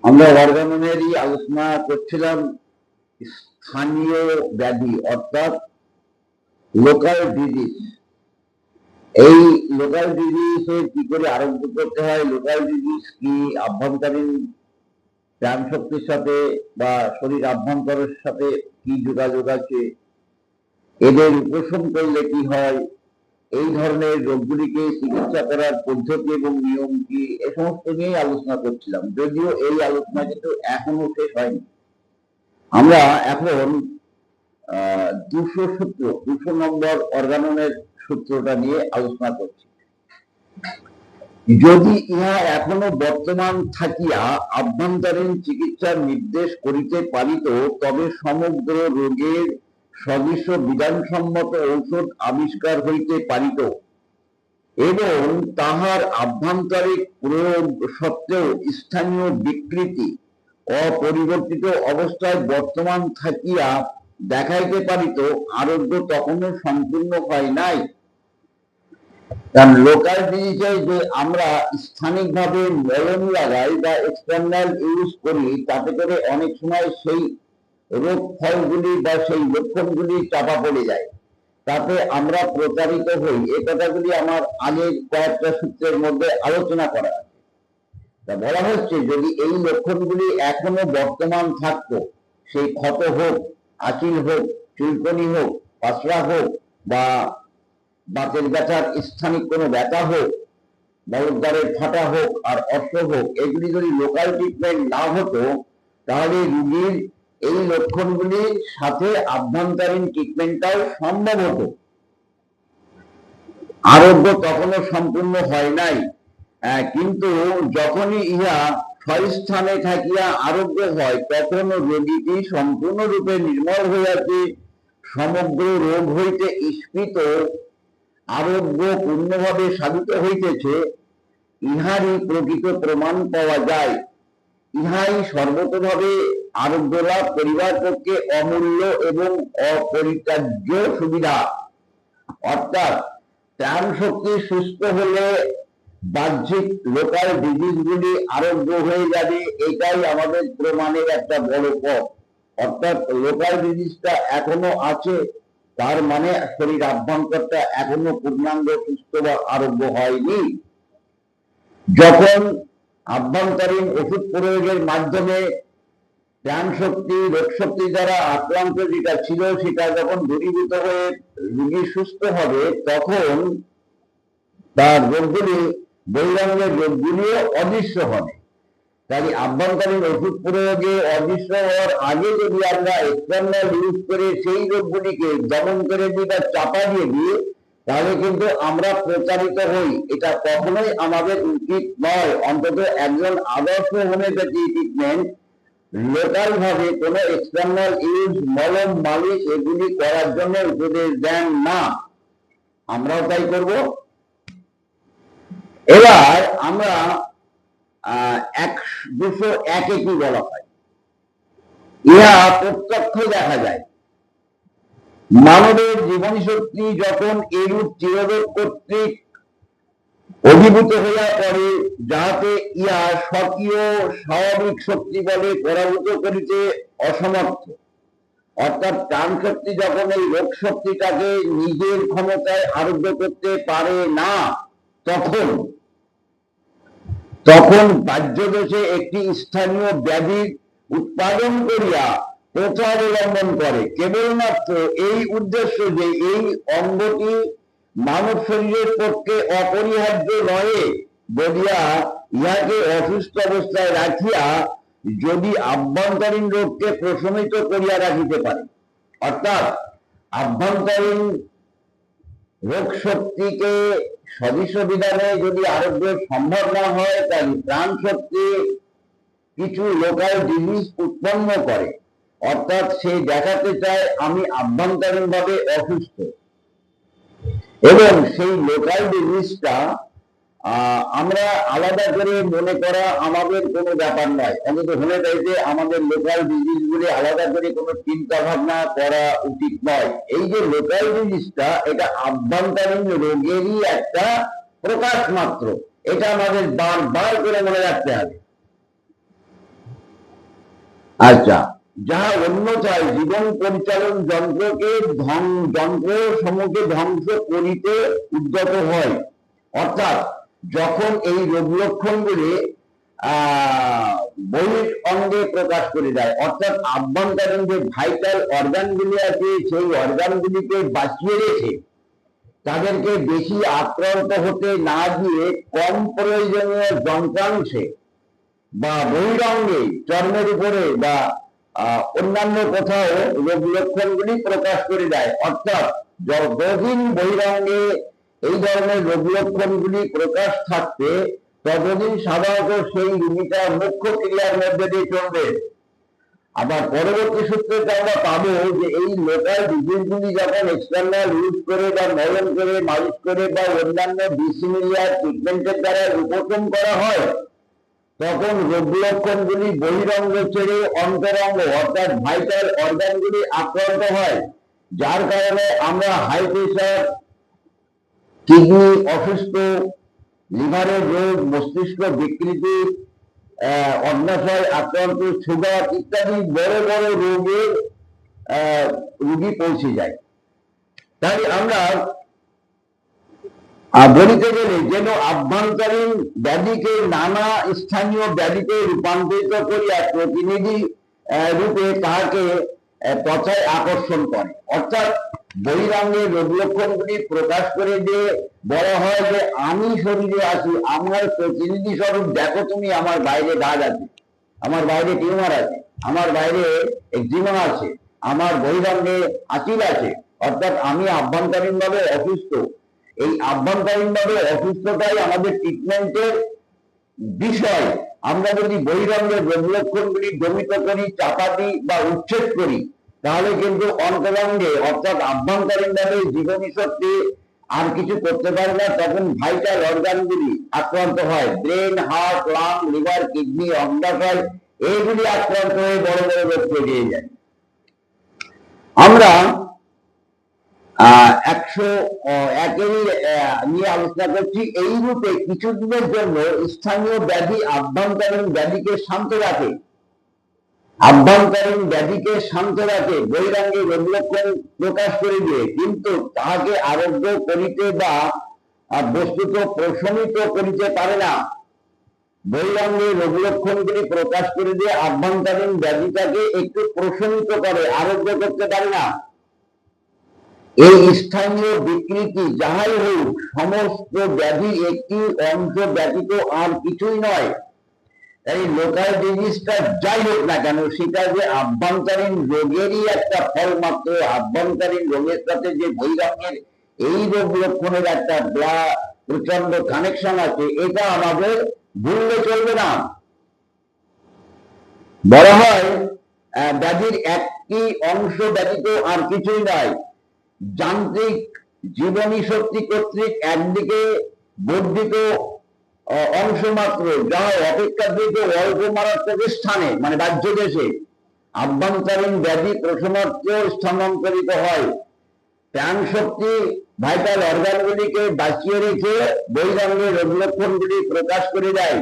আমরা অর্গাননেরই আলোচনা করছিলাম স্থানীয় ব্যাধি অর্থাৎ লোকাল ডিজিজ। এই লোকাল ডিজিজে কি করে আরোগ্য করতে হয়, লোকাল ডিজিজ কি আভ্যন্তরীণ প্রাণ শক্তির সাথে বা শরীর আভ্যন্তরের সাথে কি যোগাযোগ আছে, এদের উপশম করলে কি হয়, এই ধরনের রোগগুলিকে চিকিৎসা করার পদ্ধতি এবং নিয়ম কি, এ সমস্ত নিয়েই আলোচনা করছিলাম। যদিও এই আলোচনা কিন্তু এখনো শেষ হয়নি। আমরা এখন 200 নম্বর অর্গাননের সূত্রটা নিয়ে আলোচনা করছি। যদি ইহা এখনো বর্তমান থাকিয়া আভ্যন্তরীণ চিকিৎসার নির্দেশ করিতে পারিত, তবে সমগ্র রোগের সদৃশ বিধানসম্মত ঔষধ আবিষ্কার হইতে পারিত এবং তাহার আভ্যন্তরিক প্রয়োগ সত্ত্বেও স্থানীয় বিকৃতি অপরিবর্তিত অবস্থায় বর্তমান থাকিয়া দেখাইতে পারিত, আরোগ্য তখনও সম্পূর্ণ হয় নাই। কারণ লোকাল ডিজিজে যে আমরা স্থানিকভাবে মলম লাগাই বা এক্সটার্নাল ইউজ করি, তাতে করে অনেক সময় সেই রোগ ফলগুলি বা সেই লক্ষণগুলি চাপা পড়ে যায়, তাতে আমরা প্রতারিত হই। এই কথাগুলি আমার আগের কয়েকটা সূত্রের মধ্যে আলোচনা করা আছে। তা বলা হচ্ছে, যদি এই লক্ষণগুলি এখনো বর্তমান থাকতো, সেই ক্ষত হোক, আঁচিল হোক, চুলকনি হোক, পাসরা হোক, বা বাতের ব্যথার স্থানিক কোনো ব্যথা হোক, মলদ্বারের ফাটা হোক আর অস্ত্র হোক, এগুলি যদি লোকাল ট্রিটমেন্ট না হতো, তাহলে রোগীর এই লক্ষণগুলির সাথে আভ্যন্তরীণ ট্রিটমেন্টটাও সম্ভব হতো। আরোগ্য তখনও সম্পূর্ণ হয় নাই। কিন্তু যখনই ইহা স্বস্থানে থাকিয়া আরোগ্য হয়, তখন রোগীটি সম্পূর্ণরূপে নির্মল হইয়াছে, সমগ্র রোগ হইতে স্ফীত আরোগ্য পূর্ণভাবে সাধিত হইতেছে। ইহারই প্রকৃত প্রমাণ পাওয়া যায়। ইহাই সর্বতভাবে আরোগ্য লাভ করিবার পক্ষে অমূল্য এবং অপরিত্যাজ্য সুবিধা। অর্থাৎ প্রাণ শক্তি সুস্থ হলে বাহ্যিক লোকাল ডিজিজগুলি আরোগ্য হয়ে যাবে, এটাই আমাদের প্রমাণের একটা বড় পথ। অর্থাৎ লোকাল ডিজিজটা এখনো আছে, তার মানে শরীর আভ্যন্তরটা এখনো পূর্ণাঙ্গ সুস্থ বা আরোগ্য হয়নি। যখন আভ্যন্তরীণ ওষুধ প্রয়োগের মাধ্যমে প্রাণ শক্তি, রোগ শক্তি দ্বারা আক্রান্ত যেটা ছিল, সেটা যখন দূরীভূত হয়ে রোগী সুস্থ হবে, তখন তার রোগগুলি, বহিরঙ্গের রোগগুলিও অদৃশ্য হবে। তাই আভ্যন্তরীণ ওষুধ প্রয়োগে অদৃশ্য হওয়ার আগে যদি আমরা এক্সটার্নাল ইউজ করে সেই রোগগুলিকে দমন করে দিই বা চাপা দিয়ে দিই, তাহলে কিন্তু আমরা প্রচারিত হই। এটা কখনোই আমাদের উচিত নয়। অন্তত একজন আদর্শ হোমিওপ্যাথি ট্রিটমেন্ট লোকাল ভাবে কোনো এক্সটার্নাল ইউজ, মলম, মালিশ এগুলি করার জন্য উপদেশ দেন না। আমরাও তাই করব। এবার আমরা 201-এ কি বলা হয়, ইহা প্রত্যক্ষ দেখা যায়। মানবের জীবনী শক্তি যখন এরূপ চিররোগ কর্তৃক অভিভূত হইয়া পড়ে, যাহাতে ইহা স্বকীয় স্বাভাবিক শক্তি বলে পরাভূত করিতে অসমর্থ, অর্থাৎ প্রাণ শক্তি যখন এই রোগ শক্তিটাকে নিজের ক্ষমতায় আরোগ্য করতে পারে না, তখন বাহ্যদোষে একটি স্থানীয় ব্যাধির উৎপাদন করিয়া প্রথা অবলম্বন করে, কেবলমাত্র এই উদ্দেশ্য যে এই অঙ্গটি মানব শরীরের পক্ষে অপরিহার্য নয় বলিয়া ইহাকে অসুস্থ অবস্থায় রাখিয়া যদি আভ্যন্তরীণ রোগকে প্রশমিত করিয়া রাখিতে পারে। অর্থাৎ আভ্যন্তরীণ রোগ শক্তিকে সদৃশ বিধানে যদি আরোগ্য সম্ভব না হয়, তাহলে প্রাণ শক্তি কিছু লোকাল ডিজিজ উৎপন্ন করে। অর্থাৎ সে দেখাতে চায় আমি আভ্যন্তরীণ ভাবে অসুস্থ, এবং সেই লোকাল ডিজিজটা আমরা আলাদা করে মনে করা আমাদের কোনো ব্যাপার নয়। অন্তত হোমিওপ্যাথিতে আমাদের লোকাল ডিজিজগুলি আলাদা করে কোনো চিন্তা ভাবনা করা উচিত নয়। এই যে লোকাল ডিজিজটা, এটা আভ্যন্তরীণ রোগেরই একটা প্রকাশ মাত্র। এটা আমাদের বারবার করে মনে রাখতে হবে। আচ্ছা, যাহা অন্যথায় জীবন পরিচালন যন্ত্রকে যন্ত্র সমূহকে ধ্বংস করিতে উদ্যত হয়, অর্থাৎ যখন এই রোগ লক্ষণগুলি বহির অঙ্গে প্রকাশ করে দেয়, অর্থাৎ আভ্যন্তরীণ যে ভাইটাল অর্গানগুলি আছে সেই অর্গানগুলিকে বাঁচিয়ে রেখে তাদেরকে বেশি আক্রান্ত হতে না দিয়ে কম প্রয়োজনীয় যন্ত্রাংশে বা বহিরঙ্গে চর্মের উপরে বা অন্যান্য কোথাও রোগ লক্ষণগুলি প্রকাশ করে দেয়, অর্থাৎ যতদিন বহিরঙ্গে এই ধরনের রোগ লক্ষণগুলি প্রকাশ থাকবে ততদিন সাধারণত সেই রোগীটা মুখ্য ক্রিয়ার মধ্যে দিয়ে চলবে। আবার পরবর্তী সূত্রে আমরা পাবো যে এই লোকাল ডিজিজগুলি যখন এক্সটার্নাল ইউজ করে বা মলম করে মালিশ করে বা অন্যান্য ডিসিমিলিয়ার ট্রিটমেন্টের দ্বারা উপশম করা হয়, তখন রোগ লক্ষণগুলি বহিরঙ্গ ছেড়ে অন্তরঙ্গ অর্থাৎ ভাইটাল অর্গানগুলি আক্রান্ত হয়, যার কারণে আমরা হাই প্রেশার, কিডনি অসুস্থ, লিভারের রোগ, মস্তিষ্ক বিকৃতি, অগ্নাশয় আক্রান্ত, সুগার ইত্যাদি বড় বড় রোগের রোগী পৌঁছে যায়। তাই আমরা বলিতে গেলে যেন আভ্যন্তরীণ ব্যাধিকে নানা স্থানীয় ব্যাধিতে রূপান্তরিত করিয়া প্রতিনিধি রূপে তাহাকে তথায় আকর্ষণ করে, অর্থাৎ বহিরঙ্গের রোগ লক্ষণগুলি প্রকাশ করে দিয়ে বলা হয় যে আমি শরীরে আছি, আমার প্রতিনিধি স্বরূপ দেখো তুমি, আমার বাইরে দাগ আছে, আমার বাইরে টিউমার আছে, আমার বাইরে একজিমা আছে, আমার বহিরঙ্গে আঁচিল আছে, অর্থাৎ আমি আভ্যন্তরীণ ভাবে অসুস্থ। এই আভ্যন্তরীণ ভাবে অসুস্থতাই আমাদের ট্রিটমেন্টের বিষয়। আমরা যদি বহিরঙ্গের রোগ লক্ষণগুলি দমিত করি, চাপা দিই বা উচ্ছেদ করি, তাহলে কিন্তু অন্তরঙ্গে অর্থাৎ আভ্যন্তরীণ ভাবে জীবনী শক্তি আর কিছু করতে পারে না, তখন ভাইটাল অর্গানগুলি আক্রান্ত হয়, brain, heart, lung, liver, kidney, অন্ডাশয় এইগুলি আক্রান্ত হয়ে বড় বড় রোগ তৈরি হয়ে যায়। আমরা 101 নিয়ে আলোচনা করছি। এই রূপে কিছুদিনের জন্য স্থানীয় ব্যাধি আভ্যন্তরীণ ব্যাধিকে শান্ত রাখে, আভ্যন্তরীণ ব্যাধিকে শান্ত রাখে, বহিরঙ্গে রোগ লক্ষণ প্রকাশ করে দিয়ে, কিন্তু তাহাকে আরোগ্য করিতে বা বস্তুত প্রশমিত করিতে পারে না। বহিরঙ্গে রোগ লক্ষণগুলি প্রকাশ করে দিয়ে আভ্যন্তরীণ ব্যাধিটাকে একটু প্রশমিত করে, আরোগ্য করতে পারে না। এই স্থানীয় বিকৃতি যাহাই হোক, সমস্ত ব্যাধি একটি অংশ ব্যতীত আর কিছুই নয়। এই লোকাল ডিজিজটা যাই হোক না কেন, সেটা যে আভ্যন্তরীণ রোগেরই একটা ফল মাত্র। আভ্যন্তরীণ রোগের সাথে যে বহিরঙ্গের এই রোগ লক্ষণের একটা প্রচন্ড কানেকশন আছে, এটা আমাদের ভুললে চলবে না। বলা হয় ব্যাধির একটি অংশ ব্যতীত আর কিছুই নয়। যান্ত্রিক জীবনী শক্তি কর্তৃক একদিকে বর্ধিত অংশ মাত্র, যা অপেক্ষাকৃত অল্প মারাত্মক স্থানে মানে রাজ্য দেশে আভ্যন্তরীণ ব্যাধি প্রশমার্থ স্থানান্তরিত হয়। প্রাণ শক্তি ভাইটাল অর্গানগুলিকে বাঁচিয়ে রেখে বহিরঙ্গে রোগ লক্ষণগুলি প্রকাশ করে দেয়।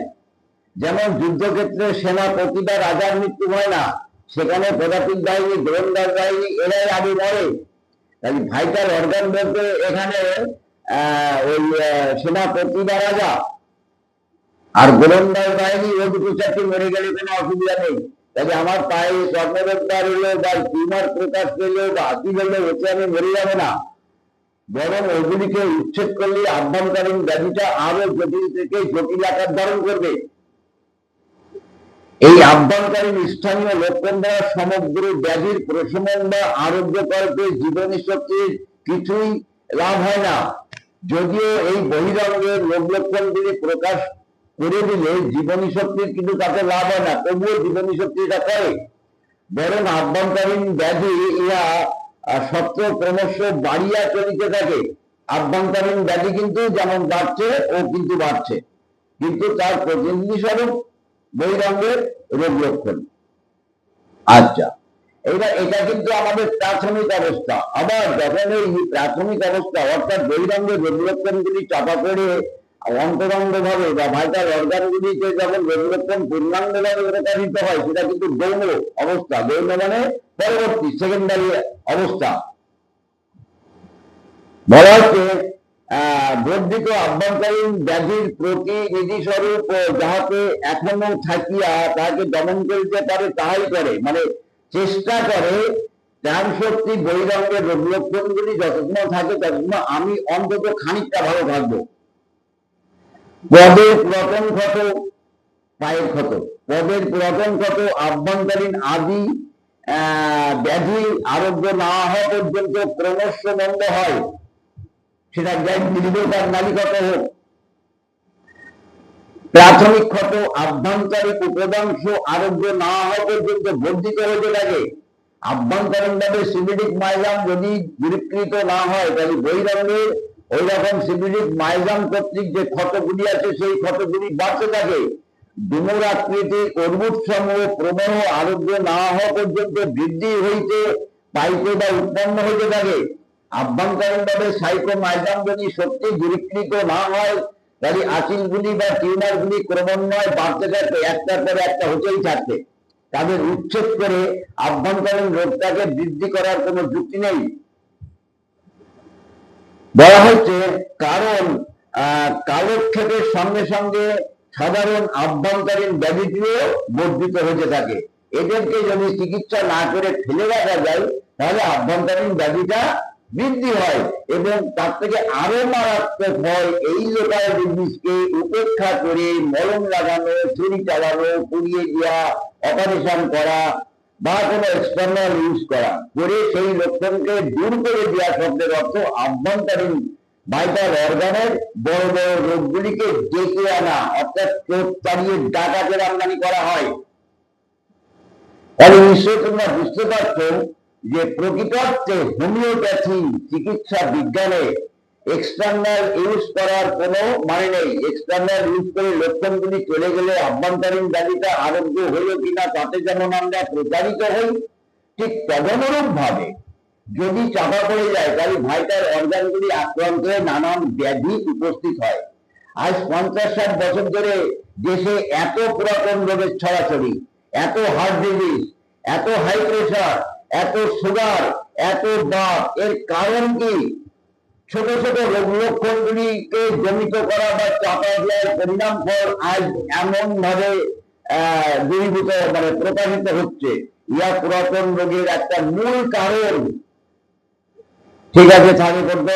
যেমন যুদ্ধক্ষেত্রে সেনাপতি বা রাজার মৃত্যু হয় না, সেখানে পদাতিক বাহিনী, গোলন্দাজ বাহিনী এরাই আগে মরে। তাই ভাইটাল অর্গান বলতে এখানে ওই সেনাপতি বা রাজা আর গোলন্দাজ বাহিনী ওই দুটো চারটি মরে গেলে কোনো অসুবিধা নেই। তাই আমার পায়ে স্বর্ণরোজগার হলো বা টিউমার প্রকাশ পেলো বা আঁচিল হলো, ওতে আমি মরে যাবো না, বরং ওগুলিকে উচ্ছেদ করলে আভ্যন্তরীণ ব্যাধিটা আরো জটিল থেকে জটিল আকার ধারণ করবে। এই আভ্যন্তরীণ স্থানীয় লক্ষণ দ্বারা সমগ্র ব্যাধির প্রশমন বা আরোগ্য করতে জীবনী শক্তির কিছুই লাভ হয় না। যদিও এই বহিরঙ্গের রোগ লক্ষণগুলি প্রকাশ করে দিলে জীবনী শক্তির কিন্তু তাতে লাভ হয় না, তবুও জীবনী শক্তিটা করে, বরং আভ্যন্তরীণ ব্যাধি ইহা সত্য ক্রমশ বাড়িয়া চলিতে থাকে। আভ্যন্তরীণ ব্যাধি কিন্তু যেমন বাড়ছে ও কিন্তু বাড়ছে, কিন্তু তার প্রতিনিধি স্বরূপ বহিরঙ্গের রোগ লক্ষণ। আচ্ছা, এটা কিন্তু আমাদের প্রাথমিক অবস্থা। আবার যখন এই প্রাথমিক অবস্থা অর্থাৎ বহিরঙ্গের রোগ লক্ষণগুলি চাপা পড়ে অন্তরঙ্গ ভাবে বা ভাইটাল অর্গানগুলিতে যখন রোগ লক্ষণ পূর্ণাঙ্গ ভাবে প্রকাশিত হয়, সেটা কিন্তু গৌণ অবস্থা। গৌণ মানে পরবর্তী সেকেন্ডারি অবস্থা। বলা হচ্ছে বর্ধিত আভ্যন্তরীণ ব্যাধির প্রতিনিধি স্বরূপ যাহাতে এখনো থাকিয়া তাহাকে দমন করিতে পারে তাহাই করে, মানে চেষ্টা করে ত্যাগ শক্তি বহিরঙ্গের রোগ লক্ষণগুলি যতক্ষণ থাকে ততক্ষণ আমি অন্তত খানিকটা ভালো থাকবো। পদের পুরাতন ক্ষত, পায়ের ক্ষত, পদের পুরাতন ক্ষত আভ্যন্তরীণ আদি ব্যাধি আরোগ্য না হওয়া পর্যন্ত ক্রমশ মন্দ হয়, সেটা গ্যাস দীর্ঘকার নালিকত হোক। প্রাথমিক ক্ষত আভ্যন্তরিক উপদাংশ আরোগ্য না হওয়া পর্যন্ত বর্ধিত হতে থাকে। আভ্যন্তরীণ ভাবে সিবিডিক মাইজাম যদি বিকৃত না হয়, তাহলে বহিরঙ্গের ওই রকম সিবিডিক মাইজাম কর্তৃক যে ক্ষতগুলি আছে সেই ক্ষতগুলি বাড়তে থাকে। ডুমুর আকৃতির অর্বুদ সমূহ প্রমেহ আরোগ্য না হওয়া পর্যন্ত বৃদ্ধি হইতে পাইতে বা উৎপন্ন হইতে থাকে। আভ্যন্তরীণ ভাবে সাইকোমাইজাম যদি সত্যি বিকৃত না হয়, তাহলে আচিলগুলি বা টিউমারগুলি ক্রমান্বয়ে বাড়তে থাকবে, একটার পরে একটা হতেই থাকবে। তাদের উচ্ছেদ করে আভ্যন্তরীণ রোগটাকে বৃদ্ধি করার কোনো যুক্তি নেই। বলা হচ্ছে কারণ কালক্ষেপের সঙ্গে সঙ্গে সাধারণ আভ্যন্তরীণ ব্যাধিটিও বর্ধিত হতে থাকে। এদেরকে যদি চিকিৎসা না করে ফেলে রাখা যায়, তাহলে আভ্যন্তরীণ ব্যাধিটা বৃদ্ধি হয় এবং তার থেকে আরো মারাত্মক হয় এই লোকাল ডিজিজকে উপেক্ষা করে মলম লাগানো, ছুরি চালানো, পুড়িয়ে দেওয়া, অপারেশন করা বা কোনো এক্সটার্নাল ইউজ করা করে সেই লক্ষণকে দূর করে দেওয়া শব্দের অর্থ আভ্যন্তরীণ ভাইটাল অর্গানের বড় বড় রোগগুলিকে ডেকে আনা, অর্থাৎ চোখ চালিয়ে ডাকাতের আমদানি করা হয়। তাহলে নিশ্চয়ই তোমরা বুঝতে পারছো যে প্রকৃতার্থে হোমিওপ্যাথি চিকিৎসা বিজ্ঞানে এক্সটার্নাল ইউজ করার কোনো মানে নেই। এক্সটার্নাল ইউজ করে লক্ষণগুলি চলে গেলে আভ্যন্তরীণ ব্যাধিটা আরোগ্য হলো কিনা তাতে যেমন আমরা প্রচারিত হই, ঠিক তদনুরূপ ভাবে যদি চাপা পড়ে যায়, তাহলে ভাইটাল অর্গানগুলি আক্রান্ত হয়ে নানান ব্যাধি উপস্থিত হয়। আজ 50-60 বছর ধরে দেশে এত পুরাতন রোগের ছড়াছড়ি, এত হার্ট ডিজিজ, এত হাই প্রেশার, এত সুগার, এত দাঁত, এর কারণ কি? ছোট ছোট রোগ লক্ষণগুলিকে জমিত করা বা চাপা দেওয়ার পরিণাম ফল আজ এমন ভাবে দূরীভূত মানে প্রকাশিত হচ্ছে। ইয়া পুরাতন রোগের একটা মূল কারণ। ঠিক আছে, তাহলে করতো।